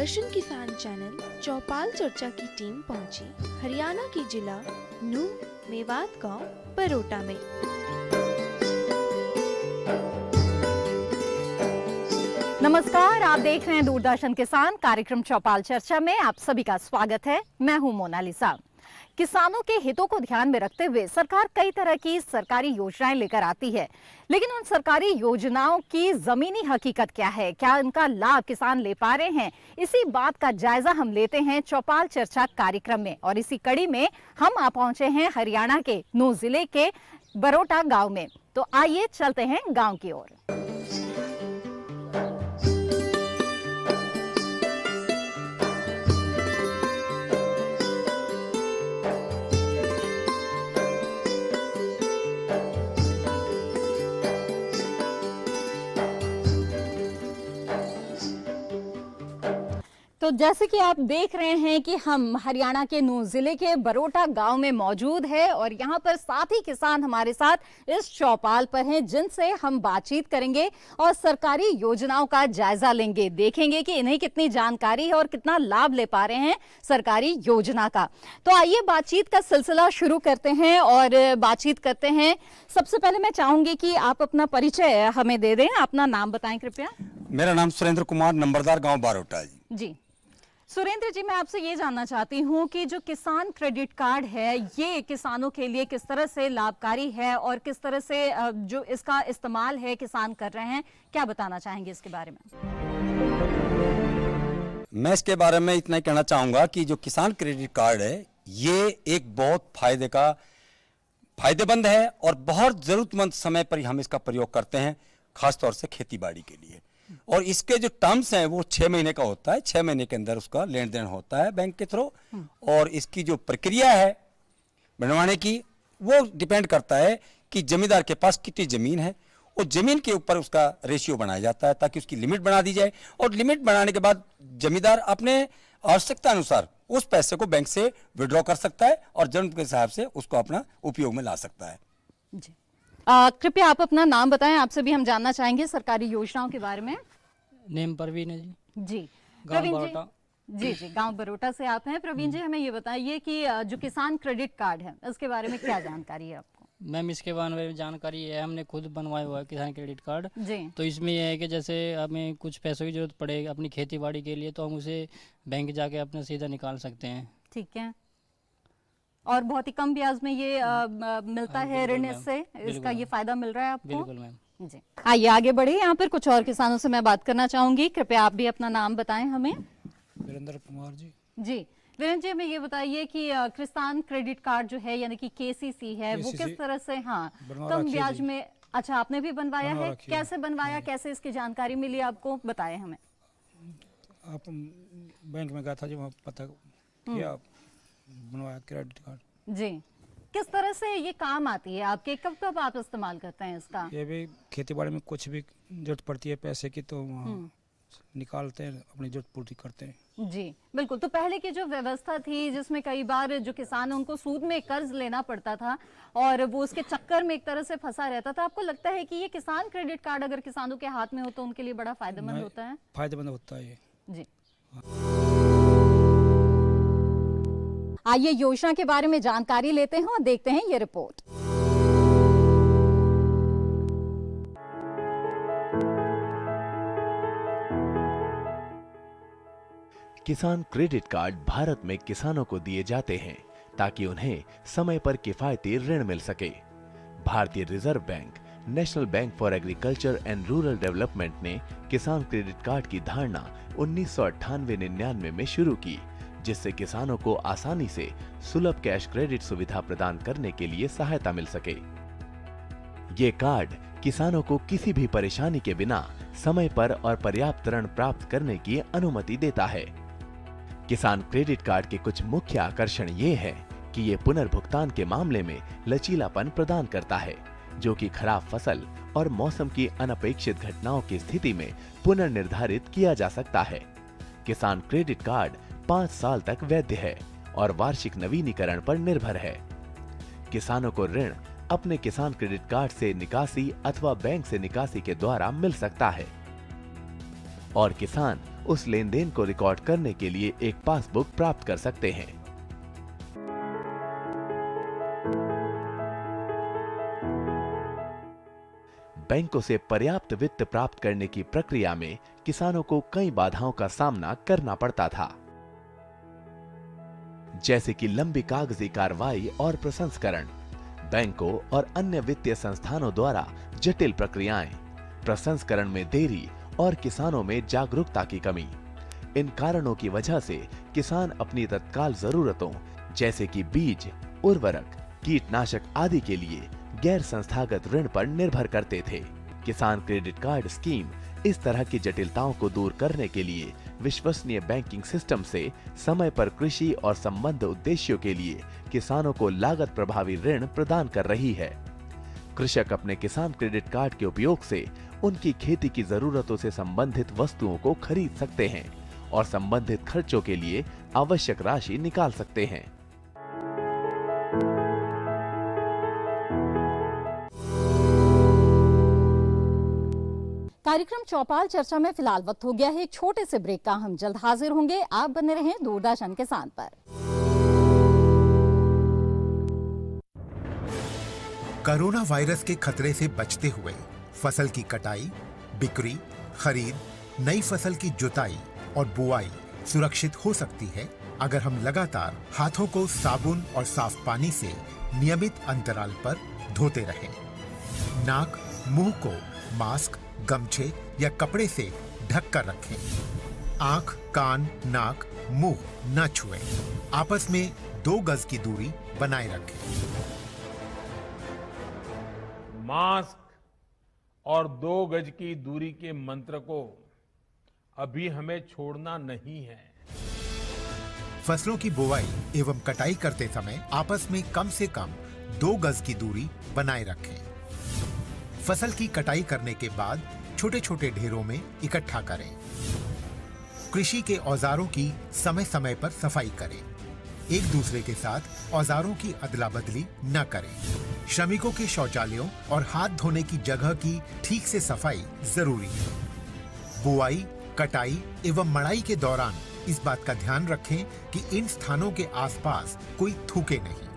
दूरदर्शन किसान चैनल चौपाल चर्चा की टीम पहुंची हरियाणा के जिला नूह मेवात गांव बरोटा में। नमस्कार, आप देख रहे हैं दूरदर्शन किसान कार्यक्रम चौपाल चर्चा में आप सभी का स्वागत है। मैं हूं मोनालिसा। किसानों के हितों को ध्यान में रखते हुए सरकार कई तरह की सरकारी योजनाएं लेकर आती है, लेकिन उन सरकारी योजनाओं की जमीनी हकीकत क्या है, क्या इनका लाभ किसान ले पा रहे हैं, इसी बात का जायजा हम लेते हैं चौपाल चर्चा कार्यक्रम में। और इसी कड़ी में हम आ पहुंचे हैं हरियाणा के नूह जिले के बरोटा गांव में। तो आइए चलते हैं गांव की ओर। तो जैसे कि आप देख रहे हैं कि हम हरियाणा के नूह जिले के बरोटा गांव में मौजूद है और यहाँ पर साथी किसान हमारे साथ इस चौपाल पर हैं, जिनसे हम बातचीत करेंगे और सरकारी योजनाओं का जायजा लेंगे, देखेंगे कि इन्हें कितनी जानकारी है और कितना लाभ ले पा रहे हैं सरकारी योजना का। तो आइए बातचीत का सिलसिला शुरू करते हैं और बातचीत करते हैं। सबसे पहले मैं चाहूंगी कि आप अपना परिचय हमें दे दें, अपना नाम बताएं कृपया। मेरा नाम सुरेंद्र कुमार, नंबरदार गांव बारोटा जी। सुरेंद्र जी, मैं आपसे ये जानना चाहती हूँ कि जो किसान क्रेडिट कार्ड है ये किसानों के लिए किस तरह से लाभकारी है और किस तरह से जो इसका इस्तेमाल है किसान कर रहे हैं, क्या बताना चाहेंगे इसके बारे में? मैं इसके बारे में इतना ही कहना चाहूंगा कि जो किसान क्रेडिट कार्ड है ये एक बहुत फायदेमंद है और बहुत जरूरतमंद समय पर ही हम इसका प्रयोग करते हैं, खासतौर से खेती बाड़ी के लिए। और इसके जो टर्म्स हैं वो 6 महीने का होता है, 6 महीने के अंदर उसका लेन देन होता है बैंक के थ्रू। और इसकी जो प्रक्रिया है बनवाने की वो डिपेंड करता है कि जमींदार के पास कितनी जमीन है और जमीन के ऊपर उसका रेशियो बनाया जाता है ताकि उसकी लिमिट बना दी जाए। और लिमिट बनाने के बाद जमींदार अपने आवश्यकता अनुसार उस पैसे को बैंक से विड्रॉ कर सकता है और जरूरत के हिसाब से उसको अपना उपयोग में ला सकता है। जी। कृपया आप अपना नाम बताएं, आपसे भी हम जानना चाहेंगे सरकारी योजनाओं के बारे में। नेम परवीन है जी। प्रवीण जी। जी, गांव बरोटा से आप हैं। प्रवीण जी, हमें ये बताइए कि जो किसान क्रेडिट कार्ड है इसके बारे में क्या जानकारी है आपको? मैम, इसके बारे में जानकारी है, हमने खुद बनवाया हुआ है किसान क्रेडिट कार्ड जी। तो इसमें यह है कि जैसे हमें कुछ पैसों की जरूरत पड़े अपनी खेती बाड़ी के लिए तो हम उसे बैंक जाके अपना सीधा निकाल सकते हैं। ठीक है, और बहुत ही कम ब्याज में ये मिलता है ऋण, इससे इसका ये फायदा मिल रहा है आपको? बिल्कुल मैम जी। आइए आगे बढ़े, यहाँ पर कुछ और किसानों से मैं बात करना चाहूंगी। कृपया आप भी अपना नाम बताएं हमें। वीरेंद्र कुमार जी। जी, वीरेंद्र जी, हमें ये बताइए कि किसान क्रेडिट कार्ड जो है यानी कि केसीसी है वो किस तरह से कम ब्याज में, अच्छा आपने भी बनवाया है, कैसे बनवाया, कैसे इसकी जानकारी मिली आपको, बताएं हमें। आप बैंक में गया था, जो पता किया, बनवाया क्रेडिट कार्ड। जी, किस तरह से ये काम आती है आपके, कब कब आप इस्तेमाल करते हैं इसका? ये भी खेती बाड़ी में कुछ भी जरूरत पड़ती है पैसे की तो निकालते हैं, अपनी जरूरत पूर्ति करते हैं। जी बिल्कुल। तो पहले की जो व्यवस्था थी जिसमें कई बार जो किसान है उनको सूद में कर्ज लेना पड़ता था और वो उसके चक्कर में एक तरह से फंसा रहता था, आपको लगता है कि ये किसान क्रेडिट कार्ड अगर किसानों के हाथ में हो तो उनके लिए बड़ा फायदेमंद होता है? फायदेमंद होता है ये। जी। आइए योजना के बारे में जानकारी लेते हैं और देखते हैं ये रिपोर्ट। किसान क्रेडिट कार्ड भारत में किसानों को दिए जाते हैं ताकि उन्हें समय पर किफायती ऋण मिल सके। भारतीय reserve bank, national bank for agriculture and rural development ने किसान क्रेडिट कार्ड की धारणा 1998-99 में शुरू की, जिससे किसानों को आसानी से सुलभ कैश क्रेडिट सुविधा प्रदान करने के लिए सहायता मिल सके। ये कार्ड किसानों को किसी भी परेशानी के बिना समय पर और पर्याप्त ऋण प्राप्त करने की अनुमति देता है। किसान क्रेडिट कार्ड के कुछ मुख्य आकर्षण ये है कि ये पुनर्भुगतान के मामले में लचीलापन प्रदान करता है, जो कि खराब फसल और मौसम की अनपेक्षित घटनाओं की स्थिति में पुनर्निर्धारित किया जा सकता है। किसान क्रेडिट कार्ड 5 साल तक वैध है और वार्षिक नवीनीकरण पर निर्भर है। किसानों को ऋण अपने किसान क्रेडिट कार्ड से निकासी अथवा बैंक से निकासी के द्वारा मिल सकता है और किसान उस लेन देन को रिकॉर्ड करने के लिए एक पासबुक प्राप्त कर सकते हैं। बैंकों से पर्याप्त वित्त प्राप्त करने की प्रक्रिया में किसानों को कई बाधाओं का सामना करना पड़ता था, जैसे कि लंबी कागजी कार्रवाई और प्रसंस्करण, बैंकों और अन्य वित्तीय संस्थानों द्वारा जटिल प्रक्रियाएं, प्रसंस्करण में देरी और किसानों में जागरूकता की कमी। इन कारणों की वजह से किसान अपनी तत्काल जरूरतों जैसे कि बीज, उर्वरक, कीटनाशक आदि के लिए गैर संस्थागत ऋण पर निर्भर करते थे। किसान क्रेडिट कार्ड स्कीम इस तरह की जटिलताओं को दूर करने के लिए विश्वसनीय बैंकिंग सिस्टम से समय पर कृषि और संबद्ध उद्देश्यों के लिए किसानों को लागत प्रभावी ऋण प्रदान कर रही है। कृषक अपने किसान क्रेडिट कार्ड के उपयोग से उनकी खेती की जरूरतों से संबंधित वस्तुओं को खरीद सकते हैं और संबंधित खर्चों के लिए आवश्यक राशि निकाल सकते हैं। कार्यक्रम चौपाल चर्चा में फिलहाल वक्त हो गया है एक छोटे से ब्रेक का। हम जल्द हाजिर होंगे। आप बने रहें दूरदर्शन किसान पर। कोरोना वायरस के खतरे से बचते हुए फसल की कटाई, बिक्री, खरीद, नई फसल की जुताई और बुआई सुरक्षित हो सकती है अगर हम लगातार हाथों को साबुन और साफ पानी से नियमित अंतराल पर धोते रहें। नाक, मुंह को मास्क, गमछे या कपड़े से ढक कर रखें। आंख, कान, नाक, मुंह न छुएं। आपस में 2 गज की दूरी बनाए रखें। मास्क और 2 गज की दूरी के मंत्र को अभी हमें छोड़ना नहीं है। फसलों की बुवाई एवं कटाई करते समय आपस में कम से कम 2 गज की दूरी बनाए रखें। फसल की कटाई करने के बाद छोटे छोटे ढेरों में इकट्ठा करें। कृषि के औजारों की समय समय पर सफाई करें। एक दूसरे के साथ औजारों की अदला बदली न करें। श्रमिकों के शौचालयों और हाथ धोने की जगह की ठीक से सफाई जरूरी है। बुआई, कटाई एवं मड़ाई के दौरान इस बात का ध्यान रखें कि इन स्थानों के आसपास कोई थूके नहीं।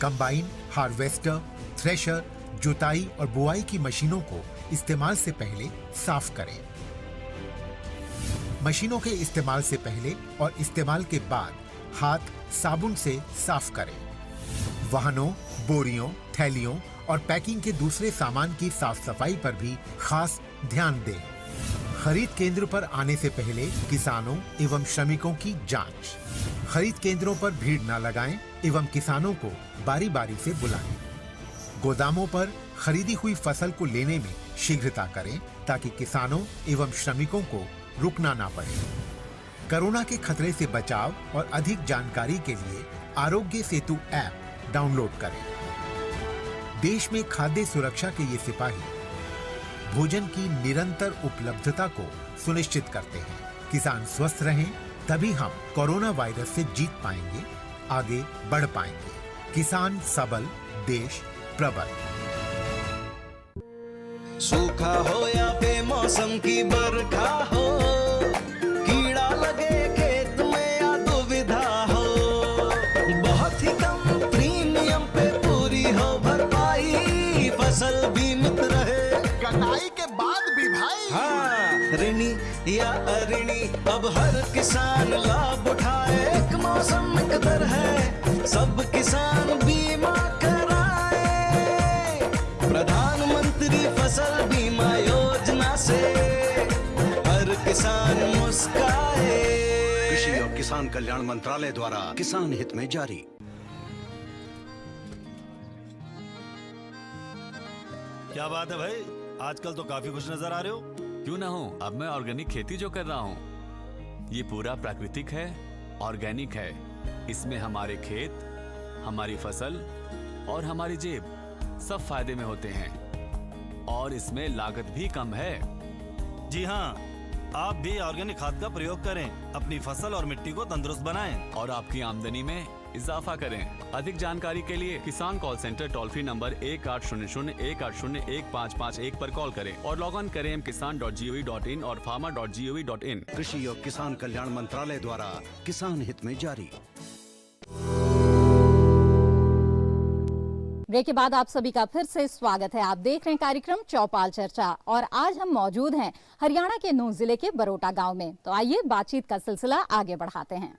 कंबाइन, हार्वेस्टर, थ्रेशर, जुताई और बुआई की मशीनों को इस्तेमाल से पहले साफ करें। मशीनों के इस्तेमाल से पहले और इस्तेमाल के बाद हाथ साबुन से साफ करें। वाहनों, बोरियों, थैलियों और पैकिंग के दूसरे सामान की साफ सफाई पर भी खास ध्यान दें। खरीद केंद्र पर आने से पहले किसानों एवं श्रमिकों की जांच। खरीद केंद्रों पर भीड़ न लगाएं एवं किसानों को बारी बारी से बुलाएं। गोदामों पर खरीदी हुई फसल को लेने में शीघ्रता करें ताकि किसानों एवं श्रमिकों को रुकना ना पड़े। कोरोना के खतरे से बचाव और अधिक जानकारी के लिए आरोग्य सेतु ऐप डाउनलोड करें। देश में खाद्य सुरक्षा के ये सिपाही भोजन की निरंतर उपलब्धता को सुनिश्चित करते हैं। किसान स्वस्थ रहें तभी हम कोरोना वायरस से जीत पाएंगे, आगे बढ़ पाएंगे। किसान सबल, देश प्रबल। सूखा हो या बेमौसम की बरखा हो, कीड़ा लगे खेत में या दुविधा हो, बहुत ही कम प्रीमियम पे पूरी हो भरपाई, फसल बीमित रहे कटाई के बाद भी भाई। हाँ, ऋणी या अऋणी अब हर किसान लाभ उठाए। एक मौसम एक दर है, सब किसान बीमा कराए। प्रधानमंत्री फसल बीमा योजना से हर किसान मुस्काए। कृषि और किसान कल्याण मंत्रालय द्वारा किसान हित में जारी। क्या बात है भाई, आजकल तो काफी खुश नजर आ रहे हो। क्यों ना हो, अब मैं ऑर्गेनिक खेती जो कर रहा हूँ ये पूरा प्राकृतिक है, ऑर्गेनिक है। इसमें हमारे खेत, हमारी फसल और हमारी जेब सब फायदे में होते हैं और इसमें लागत भी कम है। जी हाँ, आप भी ऑर्गेनिक खाद का प्रयोग करें, अपनी फसल और मिट्टी को तंदुरुस्त बनाएं। और आपकी आमदनी में इजाफा करें। अधिक जानकारी के लिए किसान call centre toll free number 1800-180-1551 पर कॉल करें और लॉग ऑन करें kisan.gov.in और farmer.gov.in। कृषि और किसान कल्याण मंत्रालय द्वारा किसान हित में जारी। ब्रेक के बाद आप सभी का फिर से स्वागत है। आप देख रहे हैं कार्यक्रम चौपाल चर्चा और आज हम मौजूद हैं हरियाणा के नूंह जिले के बरोटा गांव में। तो आइए बातचीत का सिलसिला आगे बढ़ाते हैं।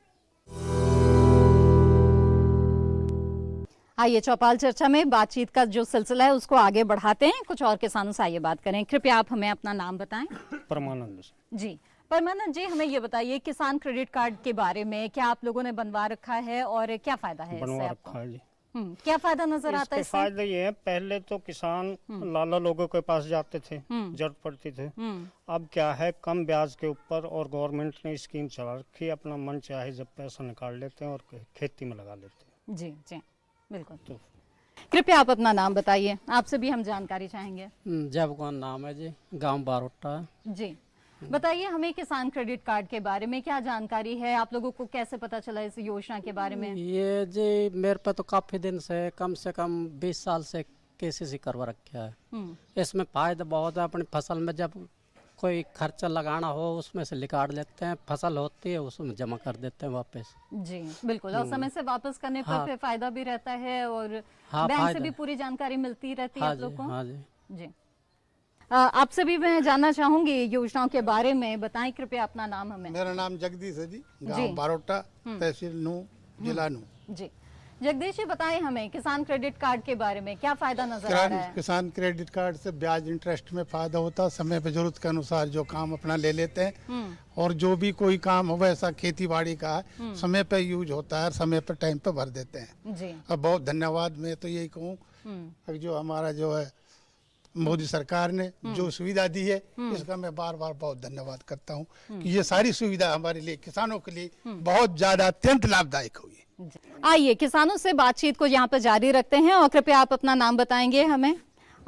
आइए चौपाल चर्चा में बातचीत का जो सिलसिला है उसको आगे बढ़ाते हैं। कुछ और किसानों से आइए बात करें। कृपया आप हमें अपना नाम बताएं। परमानंद जी। परमानंद जी, हमें ये बताइए किसान क्रेडिट कार्ड के बारे में, क्या आप लोगों ने बनवा रखा है और क्या फायदा है इससे आपको? रखा है जी। क्या फायदा नजर आता है? फायदा ये है, पहले तो किसान लाला लोगों के पास जाते थे, जरूरत पड़ती थे। अब क्या है, कम ब्याज के ऊपर और गवर्नमेंट ने स्कीम चला रखी है, अपना मन चाहे जब पैसा निकाल लेते हैं और खेती में लगा लेते हैं। जी जी बिल्कुल। तो कृपया आप अपना नाम बताइए, आपसे भी हम जानकारी चाहेंगे। जयभगवान नाम है जी, गांव बारोटा। जी बताइए हमें किसान क्रेडिट कार्ड के बारे में क्या जानकारी है, आप लोगों को कैसे पता चला इस योजना के बारे में? ये जी मेरे पे तो काफी दिन से कम 20 साल से केसीसी करवा रखा है। इसमें फायदा बहुत है। अपनी फसल में जब कोई खर्चा लगाना हो उसमें से निकाल लेते हैं, फसल होती है उसमें जमा कर देते हैं वापस। जी बिल्कुल। और समय से वापस करने पर फिर फायदा भी रहता है और बैंक से भी पूरी जानकारी मिलती रहती है आप लोग को। हाँ जी जी। आपसे भी मैं जानना चाहूंगी योजनाओं के बारे में, बताएं कृपया अपना नाम हमें। मेरा नाम जगदीश है जी, गांव बारोटा, तहसील नूंह, जिला नूंह। जी जगदीश जी, बताएं हमें किसान क्रेडिट कार्ड के बारे में क्या फायदा नजर आ रहा है? किसान क्रेडिट कार्ड से ब्याज इंटरेस्ट में फायदा होता है, समय पे जरूरत के अनुसार जो काम अपना ले लेते हैं और जो भी कोई काम हो वैसा खेती बाड़ी का है समय पे यूज होता है, समय पे टाइम पे भर देते हैं जी। और बहुत धन्यवाद। मैं तो यही कहूँ जो हमारा जो है मोदी सरकार ने जो सुविधा दी है इसका मैं बार बार बहुत धन्यवाद करता हूँ कि ये सारी सुविधा हमारे लिए किसानों के लिए बहुत ज्यादा अत्यंत लाभदायक हुई। आइए किसानों से बातचीत को यहाँ पर जारी रखते हैं और कृपया आप अपना नाम बताएंगे हमें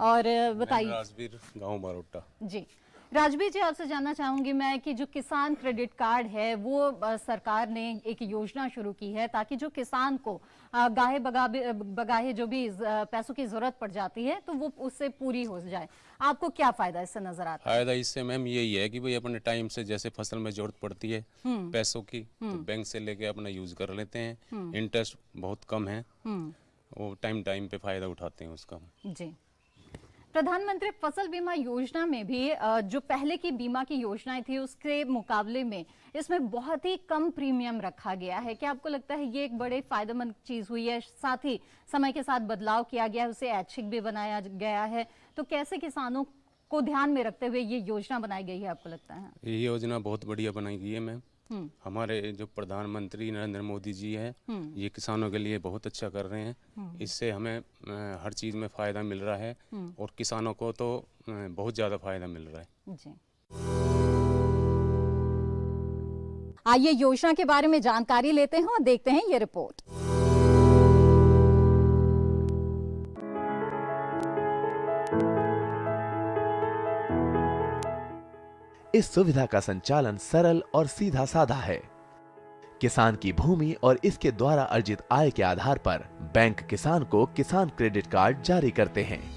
और बताइए। राजवीर, गांव बारोटा। जी राजवीर जी, आपसे जानना चाहूंगी मैं कि जो किसान क्रेडिट कार्ड है वो सरकार ने एक योजना शुरू की है ताकि जो किसान को गाहे बगाहे जो भी पैसों की जरूरत पड़ जाती है तो वो उससे पूरी हो जाए। आपको क्या फायदा इससे नजर आता है? फायदा इससे मैम यही है कि भाई अपने टाइम से जैसे फसल में जरूरत पड़ती है पैसों की तो बैंक से लेके अपना यूज कर लेते हैं। इंटरेस्ट बहुत कम है, वो टाइम पे फायदा उठाते हैं उसका। जी। प्रधानमंत्री फसल बीमा योजना में भी जो पहले की बीमा की योजनाएं थी उसके मुकाबले में इसमें बहुत ही कम प्रीमियम रखा गया है। क्या आपको लगता है ये एक बड़े फायदेमंद चीज हुई है? साथ ही समय के साथ बदलाव किया गया है, उसे ऐच्छिक भी बनाया गया है, तो कैसे किसानों को ध्यान में रखते हुए ये योजना बनाई गई है आपको लगता है? ये योजना बहुत बढ़िया बनाई गई है मैम। हमारे जो प्रधानमंत्री नरेंद्र मोदी जी हैं ये किसानों के लिए बहुत अच्छा कर रहे हैं। इससे हमें हर चीज में फायदा मिल रहा है और किसानों को तो बहुत ज्यादा फायदा मिल रहा है जी। आइए योजना के बारे में जानकारी लेते हैं और देखते हैं ये रिपोर्ट। इस सुविधा का संचालन सरल और सीधा साधा है। किसान की भूमि और इसके द्वारा अर्जित आय के आधार पर बैंक किसान को किसान क्रेडिट कार्ड जारी करते हैं।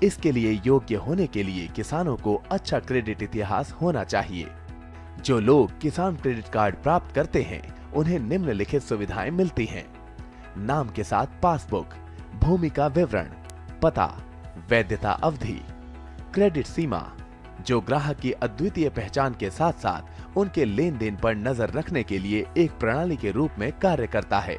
इसके लिए योग्य होने के लिए किसानों को अच्छा क्रेडिट इतिहास होना चाहिए। जो लोग किसान क्रेडिट कार्ड प्राप्त करते हैं उन्हें निम्नलिखित सुविधाएं मिलती हैं: नाम के साथ पासबुक, भूमि का विवरण, पता, वैधता अवधि, क्रेडिट सीमा जो ग्राहक की अद्वितीय पहचान के साथ साथ उनके लेन देन पर नजर रखने के लिए एक प्रणाली के रूप में कार्य करता है।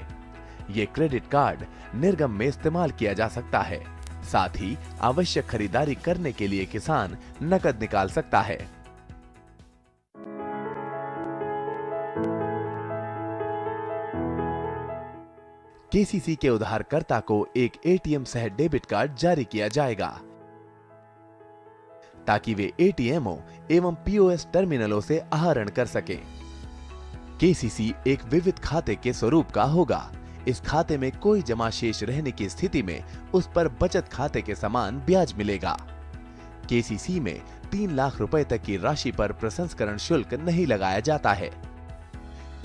ये क्रेडिट कार्ड निर्गम में इस्तेमाल किया जा सकता है। साथ ही आवश्यक खरीदारी करने के लिए किसान नकद निकाल सकता है। केसीसी के उधारकर्ता को एक एटीएम सह डेबिट कार्ड जारी किया जाएगा ताकि वे एटीएमओ एवं पीओएस टर्मिनलों से आहरण कर सकें। केसीसी एक विविध खाते के स्वरूप का होगा। इस खाते में कोई जमा शेष रहने की स्थिति में उस पर बचत खाते के समान ब्याज मिलेगा। केसीसी में 3 लाख रुपए तक की राशि पर प्रसंस्करण शुल्क नहीं लगाया जाता है।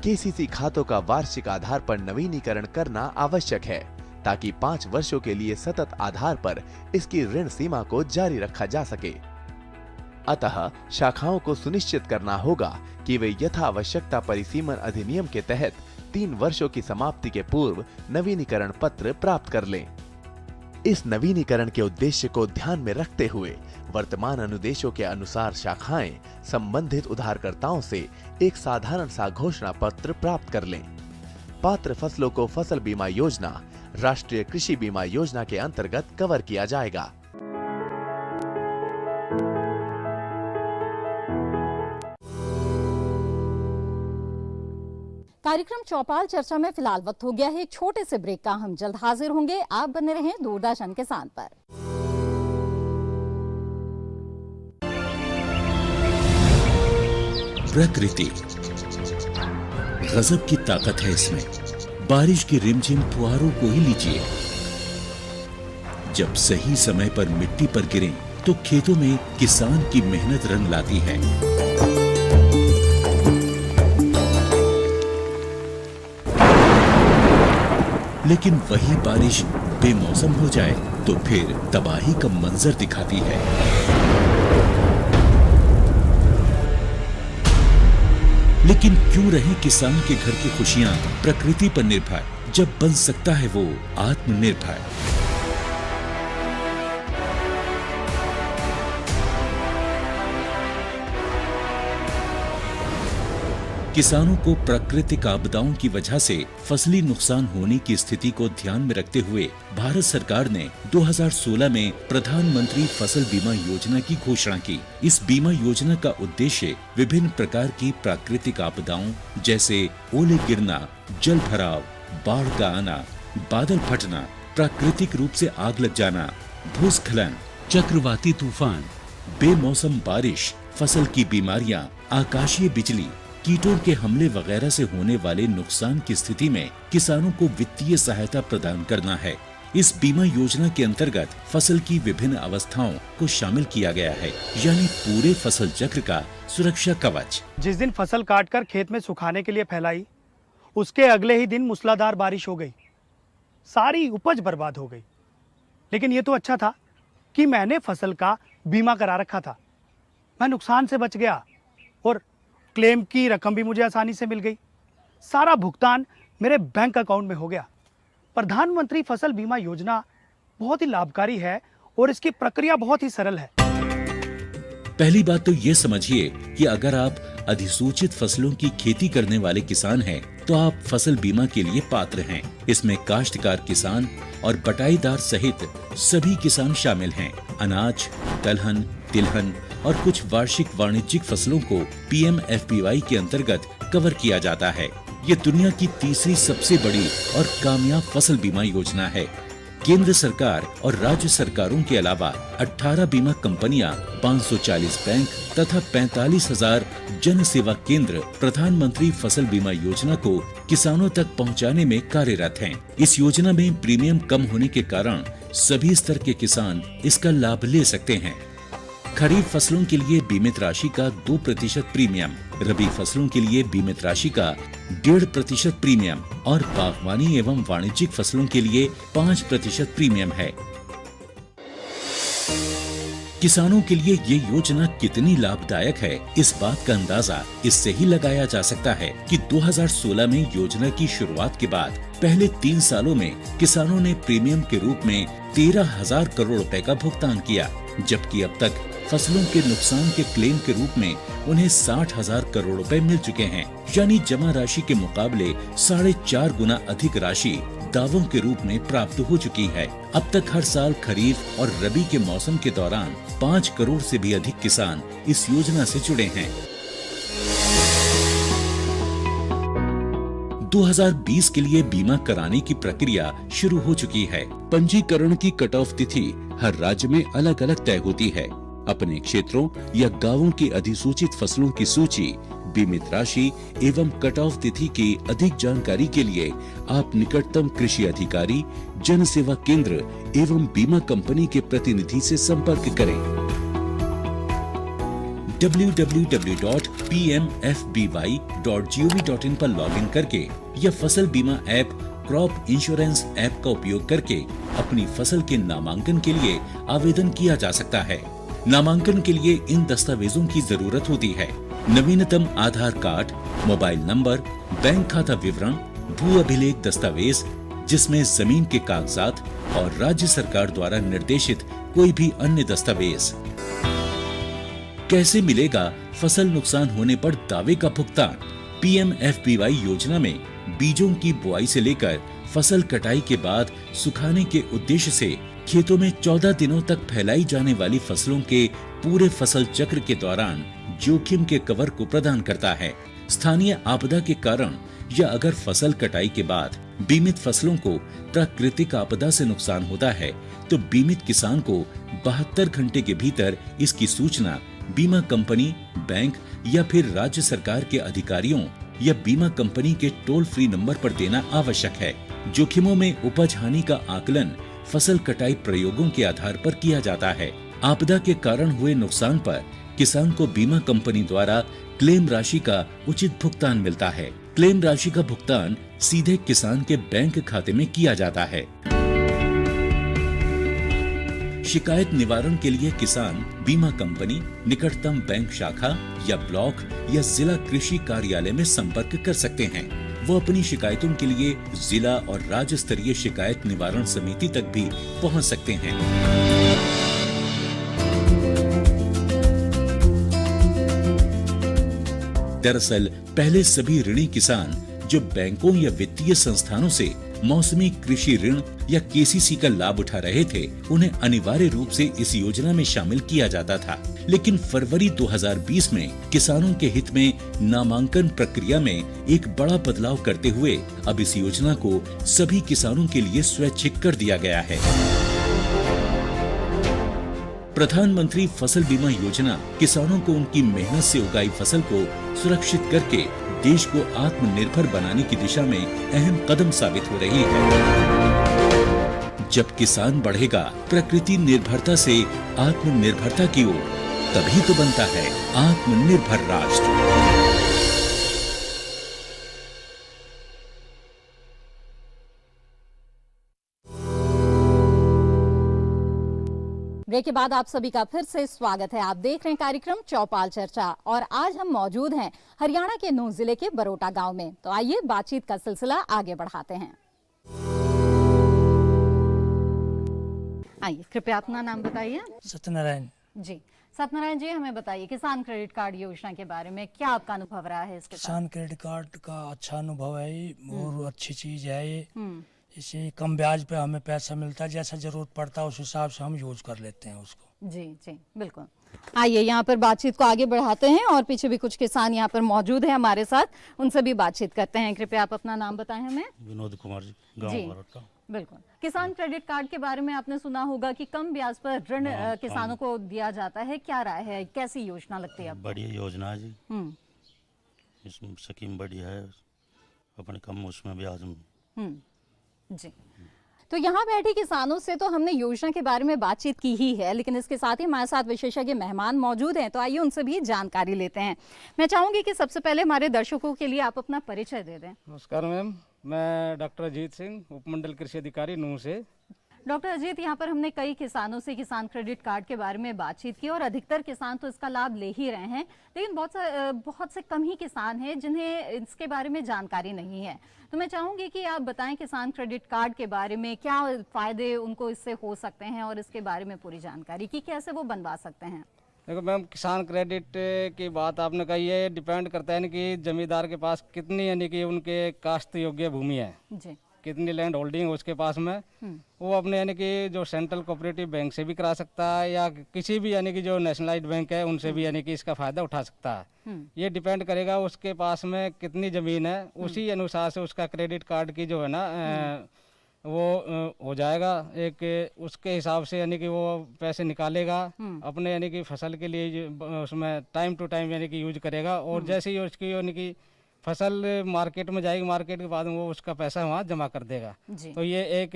केसीसी खातों का वार्षिक आधार पर नवीनीकरण करना आवश्यक है ताकि 5 वर्षों के लिए सतत आधार पर इसकी ऋण सीमा को जारी रखा जा सके। अतः शाखाओं को सुनिश्चित करना होगा कि वे यथावश्यकता परिसीमन अधिनियम के तहत 3 वर्षों की समाप्ति के पूर्व नवीनीकरण पत्र प्राप्त कर लें। इस नवीनीकरण के उद्देश्य को ध्यान में रखते हुए वर्तमान अनुदेशों के अनुसार शाखाएं संबंधित उधारकर्ताओं से एक साधारण सा घोषणा पत्र प्राप्त कर लें। पात्र फसलों को फसल बीमा योजना, राष्ट्रीय कृषि बीमा योजना के अंतर्गत कवर किया जाएगा। कार्यक्रम चौपाल चर्चा में फिलहाल वक्त हो गया है एक छोटे से ब्रेक का। हम जल्द हाजिर होंगे। आप बने रहें दूरदर्शन किसान पर। प्रकृति गजब की ताकत है इसमें। बारिश की रिमझिम फुहारों को ही लीजिए। जब सही समय पर मिट्टी पर गिरें तो खेतों में किसान की मेहनत रंग लाती है। लेकिन वही बारिश बेमौसम हो जाए तो फिर तबाही का मंजर दिखाती है। लेकिन क्यों रहे किसान के घर की खुशियां प्रकृति पर निर्भर, जब बन सकता है वो आत्मनिर्भर। किसानों को प्राकृतिक आपदाओं की वजह से फसली नुकसान होने की स्थिति को ध्यान में रखते हुए भारत सरकार ने 2016 में प्रधानमंत्री फसल बीमा योजना की घोषणा की। इस बीमा योजना का उद्देश्य विभिन्न प्रकार की प्राकृतिक आपदाओं जैसे ओले गिरना, जल भराव, बाढ़ का आना, बादल फटना, प्राकृतिक रूप से आग लग जाना, भूस्खलन, चक्रवाती तूफान, बेमौसम बारिश, फसल की बीमारियां, आकाशीय बिजली, कीटों के हमले वगैरह से होने वाले नुकसान की स्थिति में किसानों को वित्तीय सहायता प्रदान करना है। इस बीमा योजना के अंतर्गत फसल की विभिन्न अवस्थाओं को शामिल किया गया है, यानी पूरे फसल चक्र का सुरक्षा कवच। जिस दिन फसल काटकर खेत में सुखाने के लिए फैलाई, उसके अगले ही दिन मूसलाधार बारिश हो गई, सारी उपज बर्बाद हो गई। लेकिन ये तो अच्छा था कि मैंने फसल का बीमा करा रखा था, मैं नुकसान से बच गया और क्लेम की रकम भी मुझे आसानी से मिल गई। सारा भुगतान मेरे बैंक अकाउंट में हो गया। प्रधानमंत्री फसल बीमा योजना बहुत ही लाभकारी है और इसकी प्रक्रिया बहुत ही सरल है। पहली बात तो ये समझिए कि अगर आप अधिसूचित फसलों की खेती करने वाले किसान हैं, तो आप फसल बीमा के लिए पात्र हैं। इसमें काश्तकार किसान और बटाईदार सहित सभी किसान शामिल हैं। अनाज, दलहन, तिलहन और कुछ वार्षिक वाणिज्यिक फसलों को PMFBY के अंतर्गत कवर किया जाता है। ये दुनिया की तीसरी सबसे बड़ी और कामयाब फसल बीमा योजना है। केंद्र सरकार और राज्य सरकारों के अलावा 18 बीमा कंपनियां, 540 बैंक तथा 45,000 जन सेवा केंद्र प्रधानमंत्री फसल बीमा योजना को किसानों तक पहुंचाने में कार्यरत हैं। इस योजना में प्रीमियम कम होने के कारण सभी स्तर के किसान इसका लाभ ले सकते हैं। खरीफ फसलों के लिए बीमित राशि का 2% प्रीमियम, रबी फसलों के लिए बीमित राशि का 1.5% प्रीमियम और बागवानी एवं वाणिज्यिक फसलों के लिए 5% प्रीमियम है। किसानों के लिए ये योजना कितनी लाभदायक है, इस बात का अंदाजा इससे ही लगाया जा सकता है कि 2016 में योजना की शुरुआत के बाद पहले 3 सालों में किसानों ने प्रीमियम के रूप में 13,000 करोड़ रुपए का भुगतान किया, जबकि अब तक फसलों के नुकसान के क्लेम के रूप में उन्हें 60,000 करोड़ रुपए मिल चुके हैं, यानी जमा राशि के मुकाबले 4.5 गुना अधिक राशि दावों के रूप में प्राप्त हो चुकी है। अब तक हर साल खरीफ और रबी के मौसम के दौरान 5 करोड़ से भी अधिक किसान इस योजना से जुड़े हैं। 2020 के लिए बीमा कराने की प्रक्रिया शुरू हो चुकी है। पंजीकरण की कट ऑफ तिथि हर राज्य में अलग अलग तय होती है। अपने क्षेत्रों या गांवों की अधिसूचित फसलों की सूची, बीमित राशि एवं कट ऑफ तिथि की अधिक जानकारी के लिए आप निकटतम कृषि अधिकारी, जन सेवा केंद्र एवं बीमा कंपनी के प्रतिनिधि से संपर्क करें। www.pmfby.gov.in पर लॉगिन करके या फसल बीमा ऐप क्रॉप इंश्योरेंस ऐप का उपयोग करके अपनी फसल के नामांकन के लिए आवेदन किया जा सकता है। नामांकन के लिए इन दस्तावेजों की जरूरत होती है: नवीनतम आधार कार्ड, मोबाइल नंबर, बैंक खाता विवरण, भू अभिलेख दस्तावेज जिसमें जमीन के कागजात और राज्य सरकार द्वारा निर्देशित कोई भी अन्य दस्तावेज। कैसे मिलेगा फसल नुकसान होने पर दावे का भुगतान? पीएमएफबीवाई योजना में बीजों की बुआई से लेकर फसल कटाई के बाद सुखाने के उद्देश्य से खेतों में 14 दिनों तक फैलाई जाने वाली फसलों के पूरे फसल चक्र के दौरान जोखिम के कवर को प्रदान करता है। स्थानीय आपदा के कारण या अगर फसल कटाई के बाद बीमित फसलों को प्राकृतिक आपदा से नुकसान होता है तो बीमित किसान को 72 घंटे के भीतर इसकी सूचना बीमा कंपनी, बैंक या फिर राज्य सरकार के अधिकारियों या बीमा कंपनी के टोल फ्री नंबर पर देना आवश्यक है। जोखिमों में उपज हानि का आकलन फसल कटाई प्रयोगों के आधार पर किया जाता है। आपदा के कारण हुए नुकसान पर किसान को बीमा कंपनी द्वारा क्लेम राशि का उचित भुगतान मिलता है। क्लेम राशि का भुगतान सीधे किसान के बैंक खाते में किया जाता है। शिकायत निवारण के लिए किसान बीमा कंपनी, निकटतम बैंक शाखा या ब्लॉक या जिला कृषि कार्यालय में संपर्क कर सकते हैं। वो अपनी शिकायतों के लिए जिला और राज्य स्तरीय शिकायत निवारण समिति तक भी पहुंच सकते हैं। दरअसल पहले सभी ऋणी किसान जो बैंकों या वित्तीय संस्थानों से मौसमी कृषि ऋण या केसीसी का लाभ उठा रहे थे, उन्हें अनिवार्य रूप से इस योजना में शामिल किया जाता था। लेकिन फरवरी 2020 में किसानों के हित में नामांकन प्रक्रिया में एक बड़ा बदलाव करते हुए अब इस योजना को सभी किसानों के लिए स्वैच्छिक कर दिया गया है। प्रधानमंत्री फसल बीमा योजना किसानों को उनकी मेहनत से उगाई फसल को सुरक्षित करके देश को आत्मनिर्भर बनाने की दिशा में अहम कदम साबित हो रही है। जब किसान बढ़ेगा प्रकृति निर्भरता से आत्मनिर्भरता की ओर, तभी तो बनता है आत्मनिर्भर राष्ट्र। ब्रेक के बाद आप सभी का फिर से स्वागत है। आप देख रहे हैं कार्यक्रम चौपाल चर्चा और आज हम मौजूद हैं हरियाणा के नूंह जिले के बरोटा गांव में। तो आइए बातचीत का सिलसिला आगे बढ़ाते हैं। आइए कृपया अपना नाम बताइए। सत्यनारायण जी। सत्यनारायण जी, हमें बताइए किसान क्रेडिट कार्ड योजना के बारे में क्या आपका अनुभव रहा है? इसके किसान क्रेडिट कार्ड का अच्छा अनुभव है और अच्छी चीज है ये। इससे कम ब्याज पे हमें पैसा मिलता है, जैसा जरूरत पड़ता है उस हिसाब से हम यूज कर लेते हैं उसको। जी जी बिल्कुल। आइए यहाँ पर बातचीत को आगे बढ़ाते हैं और पीछे भी कुछ किसान यहाँ पर मौजूद हैं हमारे साथ, उनसे भी बातचीत करते हैं। कृपया आप अपना नाम बताएं हमें। विनोद कुमार जी, गाँव बरोटा। बिल्कुल। किसान क्रेडिट कार्ड के बारे में आपने सुना होगा कि कम ब्याज पर ऋण किसानों को दिया जाता है, क्या राय है, कैसी योजना लगती है? बढ़िया योजना है जी, इसमें स्कीम बढ़िया है, अपने कम उसमें ब्याज में। जी। तो यहाँ बैठे किसानों से तो हमने योजना के बारे में बातचीत की ही है, लेकिन इसके साथ ही हमारे साथ विशेषज्ञ मेहमान मौजूद हैं, तो आइए उनसे भी जानकारी लेते हैं। मैं चाहूंगी कि सबसे पहले हमारे दर्शकों के लिए आप अपना परिचय दे दें। नमस्कार मैम, मैं डॉक्टर अजीत सिंह, उपमंडल कृषि अधिकारी नूंह से। डॉक्टर अजीत, यहाँ पर हमने कई किसानों से किसान क्रेडिट कार्ड के बारे में बातचीत की और अधिकतर किसान तो इसका लाभ ले ही रहे हैं, लेकिन बहुत से कम ही किसान हैं जिन्हें इसके बारे में जानकारी नहीं है। तो मैं चाहूंगी कि आप बताएं किसान क्रेडिट कार्ड के बारे में, क्या फायदे उनको इससे हो सकते हैं और इसके बारे में पूरी जानकारी कि कैसे वो बनवा सकते हैं। देखो मैम, किसान क्रेडिट की बात आपने कही है, डिपेंड करता है कि जमींदार के पास कितनी यानी कि उनके काश्त योग्य भूमि है जी, कितनी लैंड होल्डिंग है उसके पास में। वो अपने यानी कि जो सेंट्रल कोऑपरेटिव बैंक से भी करा सकता है या किसी भी यानी कि जो नेशनलाइज्ड बैंक है उनसे भी यानी कि इसका फायदा उठा सकता है। ये डिपेंड करेगा उसके पास में कितनी जमीन है, उसी अनुसार से उसका क्रेडिट कार्ड की जो है ना वो हो जाएगा। एक उसके हिसाब से यानी कि वो पैसे निकालेगा अपने यानी कि फसल के लिए, उसमें टाइम टू टाइम यानी कि यूज करेगा। और जैसे ही उसकी यानी कि फसल मार्केट में जाएगी, मार्केट के बाद वो उसका पैसा वहाँ जमा कर देगा। तो ये एक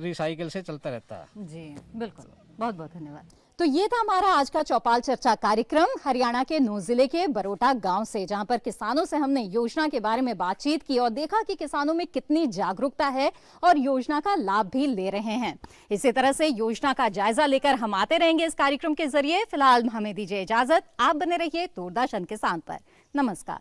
रिसाइकिल से चलता रहता है। जी बिल्कुल, बहुत बहुत धन्यवाद। तो ये था हमारा आज का चौपाल चर्चा कार्यक्रम हरियाणा के नूंह जिले के बरोटा गांव से, जहां पर किसानों से हमने योजना के बारे में बातचीत की और देखा कि किसानों में कितनी जागरूकता है और योजना का लाभ भी ले रहे हैं। इसी तरह से योजना का जायजा लेकर हम आते रहेंगे इस कार्यक्रम के जरिए। फिलहाल हमें दीजिए इजाजत, आप बने रहिए दूरदर्शन किसान पर। नमस्कार।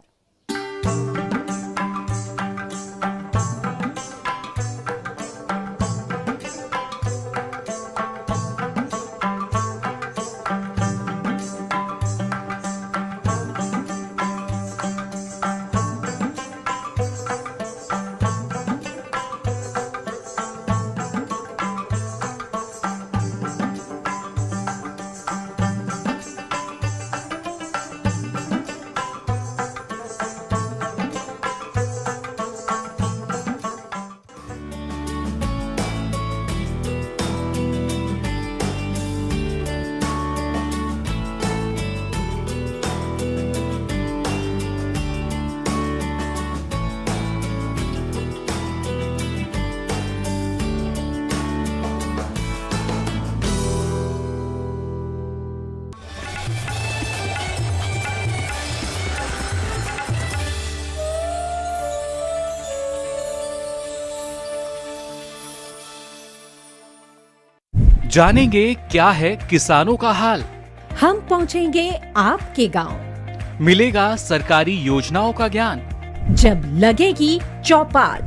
जानेंगे क्या है किसानों का हाल। हम पहुंचेंगे आपके गांव। मिलेगा सरकारी योजनाओं का ज्ञान। जब लगेगी चौपाल,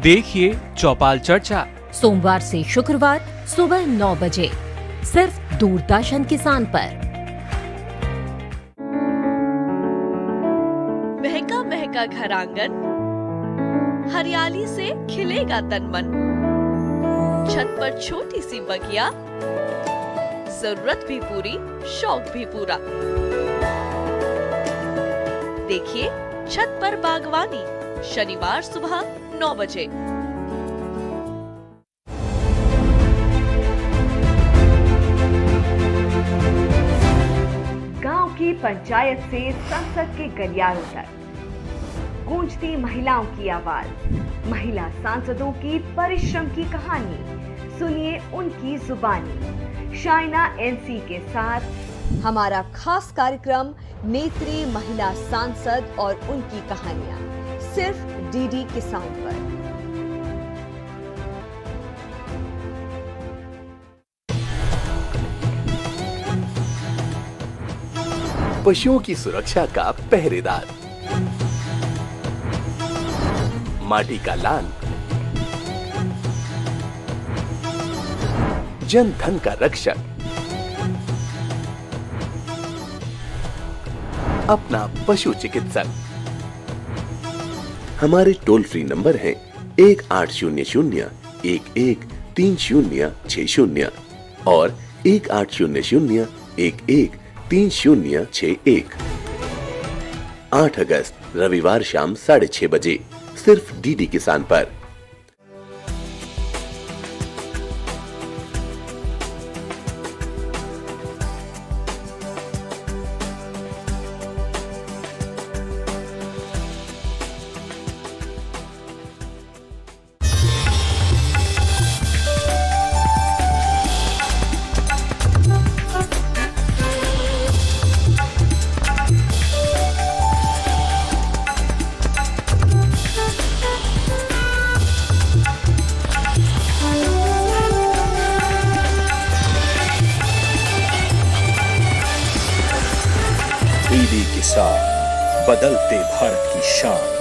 देखिए चौपाल चर्चा सोमवार से शुक्रवार सुबह 9 बजे सिर्फ दूरदर्शन किसान पर। महका महका घर आंगन, हरियाली से खिलेगा तन मन। छत पर छोटी सी बगिया, जरूरत भी पूरी, शौक भी पूरा। देखिए छत पर बागवानी, शनिवार सुबह 9 बजे। गांव की पंचायत से संसद के गलियारों तक गूंजती महिलाओं की आवाज, महिला सांसदों की परिश्रम की कहानी, सुनिए उनकी जुबानी। शाइना एनसी के साथ हमारा खास कार्यक्रम नेत्री महिला सांसद और उनकी कहानियां, सिर्फ डीडी किसान पर। पशुओं की सुरक्षा का पहरेदार, माटी का लाल, जन धन का रक्षक, अपना पशु चिकित्सक। हमारे टोल फ्री नंबर हैं 1800-113060 और 1800-113061। 8 अगस्त रविवार शाम 6:30 बजे सिर्फ डीडी किसान पर। डीडी किसान, बदलते भारत की शान।